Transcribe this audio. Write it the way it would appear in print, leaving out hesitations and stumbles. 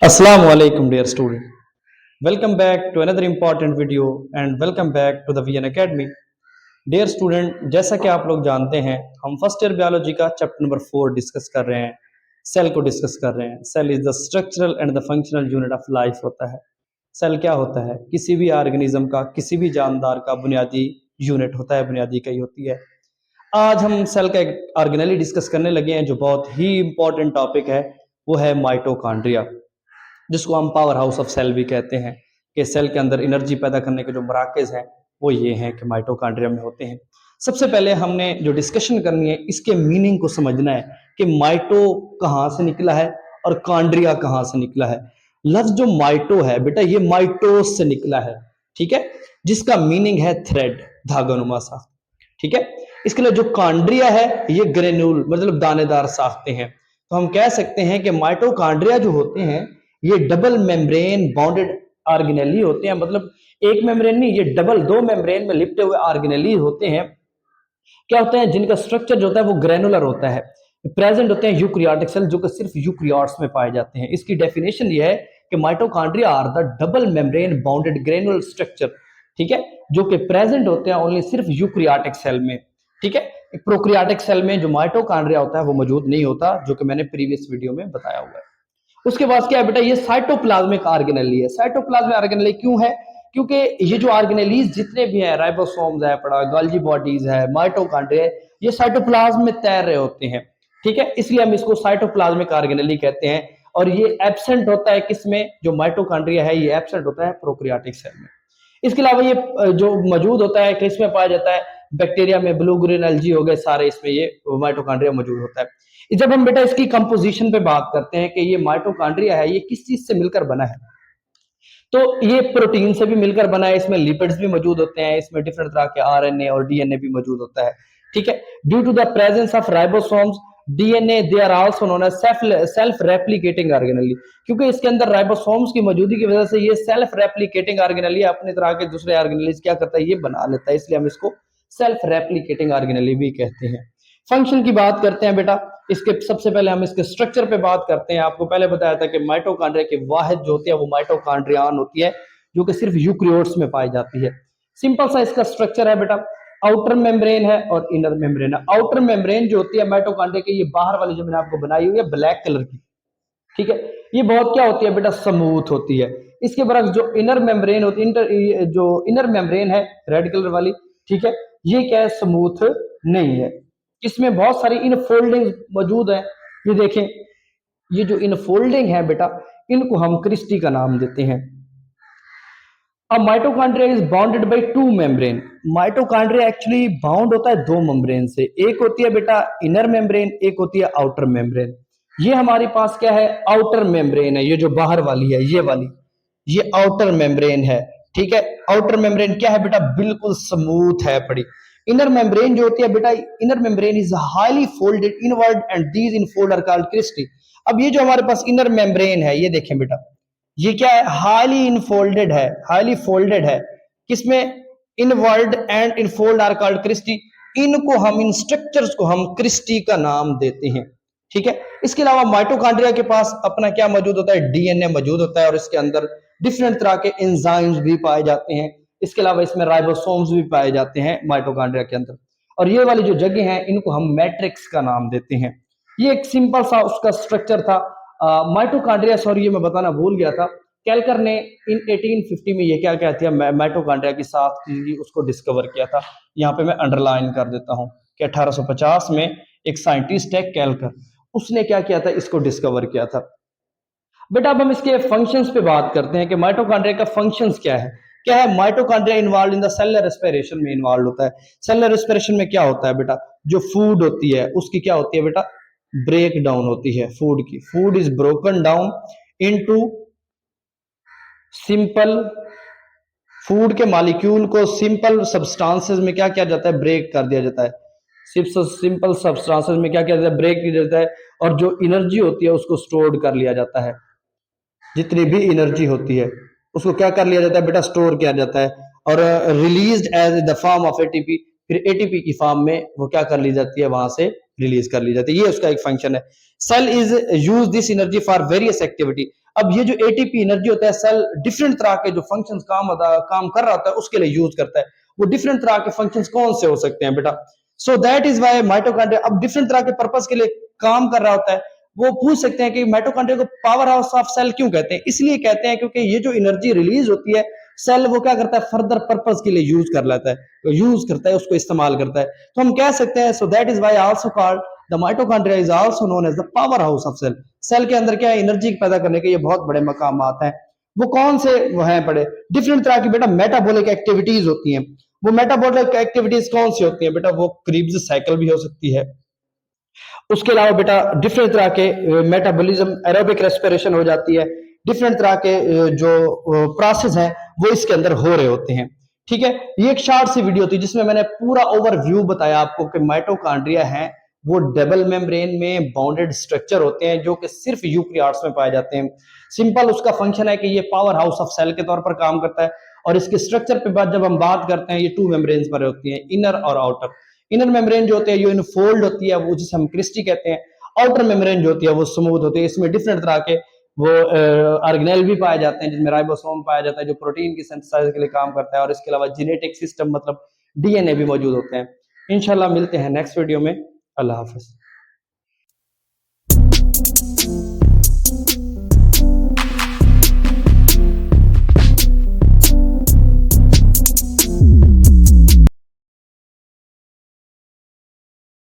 Assalamu alaikum dear student. Welcome back to another important video and welcome back to the VN Academy. Dear student, जैसा कि आप लोग जानते हैं हम फर्स्ट ईयर बायोलॉजी का चैप्टर नंबर 4 डिस्कस कर रहे हैं, सेल को डिस्कस कर रहे हैं। Cell is the structural and the functional unit of life होता है। सेल क्या होता है? किसी भी ऑर्गेनिज्म का, किसी भी जानदार का बुनियादी यूनिट होता है, बुनियादी इकाई होती है। आज हम सेल का एक ऑर्गेनेली डिस्कस करने लगे हैं जो बहुत ही इंपॉर्टेंट टॉपिक है, वो है माइटोकॉन्ड्रिया, जिसको हम पावर हाउस ऑफ सेल भी कहते हैं। कि सेल के अंदर एनर्जी पैदा करने के जो मराकज़ हैं वो ये हैं कि माइटोकॉन्ड्रिया में होते हैं। सबसे पहले हमने जो डिस्कशन करनी है इसके मीनिंग को समझना है कि माइटो कहाँ से निकला है और कॉन्ड्रिया कहाँ से निकला है। लफ्ज जो माइटो है बेटा, ये माइटोस से निकला है, ठीक है, जिसका मीनिंग है थ्रेड, धागानुमा साख्त, ठीक है। इसके लिए जो कॉन्ड्रिया है ये ग्रेन्यूल मतलब दानेदार साख्तें हैं। तो हम कह सकते हैं कि माइटोकॉन्ड्रिया जो होते हैं ये डबल मेम्ब्रेन बाउंडेड ऑर्गेनेली होते हैं। मतलब एक मेम्ब्रेन नहीं, ये डबल दो मेम्ब्रेन में लिपटे हुए ऑर्गेनेली होते हैं। क्या होते हैं? जिनका स्ट्रक्चर जो होता है वो ग्रेनुलर होता है। प्रेजेंट होते हैं यूकैरियोटिक सेल, जो कि सिर्फ यूकैरियोट्स में पाए जाते हैं। इसकी डेफिनेशन ये है कि mitochondria are the double membrane bounded granular structure, ठीक है, जो कि प्रेजेंट होते हैं ओनली सिर्फ यूकैरियोटिक सेल में, ठीक है। प्रोकैरियोटिक सेल में जो माइटोकॉन्ड्रिया होता है वो मौजूद नहीं होता, जो कि मैंने प्रीवियस वीडियो में बताया हुआ है। उसके बाद क्या है बेटा? ये साइटोप्लाज्मिक ऑर्गेनेली है। साइटोप्लाज्मिक ऑर्गेनेली क्यों है? क्योंकि ये जो ऑर्गेनेलीज जितने भी हैं, राइबोसोम्स है, पड़ा गोल्गी बॉडीज है, माइटोकॉन्ड्रिया है, ये साइटोप्लाज्म में तैर रहे होते हैं, ठीक है। इसलिए हम इसको साइटोप्लाज्मिक ऑर्गेनेली कहते हैं। और ये एब्सेंट होता है किसमें? जो माइटोकॉन्ड्रिया है ये एब्सेंट होता है प्रोकैरियोटिक सेल में। इसके अलावा ये जो मौजूद होता है किसमें पाया जाता है? बैक्टीरिया में, ब्लू ग्रीन एल्गी हो गए सारे, इसमें ये माइटोकॉन्ड्रिया मौजूद होता है। जब हम बेटा इसकी कंपोजिशन पे बात करते हैं कि ये माइटोकॉन्ड्रिया है ये किस चीज से मिलकर बना है, तो ये प्रोटीन से भी मिलकर बना है। इसमें लिपिड्स भी मौजूद होते हैं, इसमें डिफरेंट तरह के आरएनए और डीएनए भी मौजूद होता है, ठीक है। Due to the presence of ribosomes DNA they are also known as self replicating organelle. क्योंकि इसके अंदर राइबोसोम्स की मौजूदगी की वजह से ये सेल्फ रेप्लिकेटिंग ऑर्गेनेली अपने तरह के दूसरे ऑर्गेनेलीज क्या करता है? ये बना लेता है, इसलिए हम इसको सेल्फ रेप्लिकेटिंग ऑर्गेनेली भी कहते हैं। फंक्शन की बात करते हैं बेटा, इसके सबसे पहले हम इसके स्ट्रक्चर पे बात करते हैं। आपको पहले बताया था कि माइटोकॉन्ड्रिया की वाहिद जो होती है वो माइटोकॉन्ड्रियान होती है, जो कि सिर्फ यूकैरियोट्स में पाई जाती है। सिंपल सा इसका स्ट्रक्चर है बेटा, आउटर मेम्ब्रेन है और इनर मेम्ब्रेन है। आउटर मेम्ब्रेन जो होती है माइटोकॉन्ड्रिया की, ये बाहर वाली जो मैंने आपको बनाई हुई है ब्लैक कलर की, ठीक है, ये बहुत क्या होती है बेटा? स्मूथ होती है। इसके बरक्स जो इनर मेम्ब्रेन होती है, जो इनर मेम्ब्रेन है रेड कलर वाली, ठीक है, ये क्या है? स्मूथ नहीं है। इसमें बहुत सारी इनफोल्डिंग मौजूद है। ये देखें, ये जो इनफोल्डिंग है बेटा, इनको हम क्रिस्टी का नाम देते हैं। अब mitochondria is bounded by two membrane. Mitochondria actually bound होता है दो मेम्ब्रेन से। एक होती है बेटा इनर मेम्ब्रेन, एक होती है आउटर मेम्ब्रेन। ये हमारे पास क्या है? आउटर मेम्ब्रेन है। ये जो बाहर वाली है ये वाली, ये आउटर मेम्ब्रेन है, ठीक है। आउटर मेम्ब्रेन क्या है बेटा? बिल्कुल स्मूथ है पड़ी। इनर मेम्ब्रेन जो होती है बेटा, inner membrane is highly folded inward and these infold are called cristae. अब ये जो हमारे पास इनर मेम्ब्रेन है ये देखें बेटा, ये क्या है? हाईली इनफोल्डेड है, हाईली फोल्डेड है। किसमें? Inward and infold are called cristae. इनको हम, इन स्ट्रक्चर्स को हम क्रिस्टी का नाम देते हैं, ठीक है। इसके अलावा माइटोकॉन्ड्रिया के पास अपना क्या मौजूद होता है? डीएनए मौजूद होता है और इसके अंदर डिफरेंट तरह के एंजाइम्स भी पाए जाते हैं। इसके अलावा इसमें राइबोसोम्स भी पाए जाते हैं माइटोकॉन्ड्रिया के अंदर। और ये वाली जो जगह है इनको हम मैट्रिक्स का नाम देते हैं। ये एक सिंपल सा उसका स्ट्रक्चर था माइटोकॉन्ड्रिया। सॉरी, ये मैं बताना भूल गया था। केल्कर ने इन 1850 में ये क्या कहते हैं माइटोकॉन्ड्रिया की साथ की उसको डिस्कवर किया था। यहाँ पे मैं अंडरलाइन कर देता हूँ कि 1850 में एक साइंटिस्ट है केल्कर, उसने क्या किया था? इसको डिस्कवर किया था। बेटा अब हम इसके फंक्शंस पे बात करते हैं कि माइटोकॉन्ड्रिया का फंक्शंस क्या है। क्या है? Mitochondria involve in the cellular respiration में इन्वॉल्व होता है। सेलुलर रेस्पिरेशन में क्या होता है बेटा? जो फूड होती है उसकी क्या होती है बेटा? ब्रेक डाउन होती है फूड की। Food is broken down into simple, food के मॉलिक्यूल को सिंपल सब्सटेंसेस में क्या किया जाता है? ब्रेक कर दिया जाता है। सिंपल सब्सटेंसेस में क्या किया जाता है? ब्रेक किया जाता है। और जो एनर्जी होती है उसको स्टोर कर लिया जाता है। जितनी भी एनर्जी होती है उसको क्या कर लिया जाता है बेटा? स्टोर किया जाता है और released as the form of ATP. फिर एटीपी की फॉर्म में वो क्या कर ली जाती है? वहां से रिलीज कर ली जाती है। ये उसका एक फंक्शन है। Cell is use this energy for various activity. अब ये जो एटीपी एनर्जी होता है सेल डिफरेंट तरह के जो फंक्शंस काम कर रहा होता है उसके लिए यूज करता है। वो डिफरेंट तरह के फंक्शंस कौन से हो सकते हैं बेटा? So that is why mitochondria अब डिफरेंट तरह के पर्पस के लिए काम कर रहा होता है। वो पूछ सकते हैं कि माइटोकॉन्ड्रिया को पावर हाउस ऑफ सेल क्यों कहते हैं? इसलिए कहते हैं क्योंकि ये जो एनर्जी रिलीज होती है सेल वो क्या करता है फर्दर पर्पस के लिए यूज कर लेता है, तो यूज करता है, उसको इस्तेमाल करता है। तो हम कह सकते हैं so that is why also called the mitochondria is also known as the power house of cell. Cell के अंदर क्या है एनर्जी पैदा करने के ये बहुत बड़े मकाम हैं। वो कौन से वो हैं बड़े डिफरेंट तरह की बेटा मेटाबॉलिक एक्टिविटीज होती हैं। वो मेटाबॉलिक एक्टिविटीज कौन सी होती हैं बेटा? वो क्रीब्स साइकिल भी हो सकती है। उसके अलावा बेटा डिफरेंट तरह के मेटाबॉलिज्म एरोबिक रेस्पिरेशन हो जाती है। डिफरेंट तरह के जो प्रोसेस हैं वो इसके अंदर हो रहे होते हैं। ठीक है, ये एक शॉर्ट सी वीडियो थी जिसमें मैंने पूरा ओवरव्यू बताया आपको कि माइटोकॉन्ड्रिया है वो डबल मेम्ब्रेन में बाउंडेड स्ट्रक्चर होते हैं जो कि सिर्फ यूकेरियोट्स में पाए जाते हैं। सिंपल उसका फंक्शन है कि ये पावर हाउस ऑफ सेल के तौर पर काम करता है। और इसके स्ट्रक्चर पे बाद जब हम बात करते हैं ये टू मेम्ब्रेन्स पर होती हैं, इनर और आउटर। इनर मेम्ब्रेन जो होती है ये इनफोल्ड होती है, वो जिसे हम क्रिस्टी कहते हैं। आउटर मेम्ब्रेन जो होती है वो स्मूथ होती है। इसमें डिफरेंट तरह के वो ऑर्गेनेल भी पाए जाते हैं जिनमें राइबोसोम पाया जाता है जो प्रोटीन की सिंथेसाइज के लिए काम करता है। और इसके अलावा जेनेटिक सिस्टम मतलब डीएनए भी मौजूद होते हैं। इंशाल्लाह मिलते हैं नेक्स्ट वीडियो में। अल्लाह हाफिज।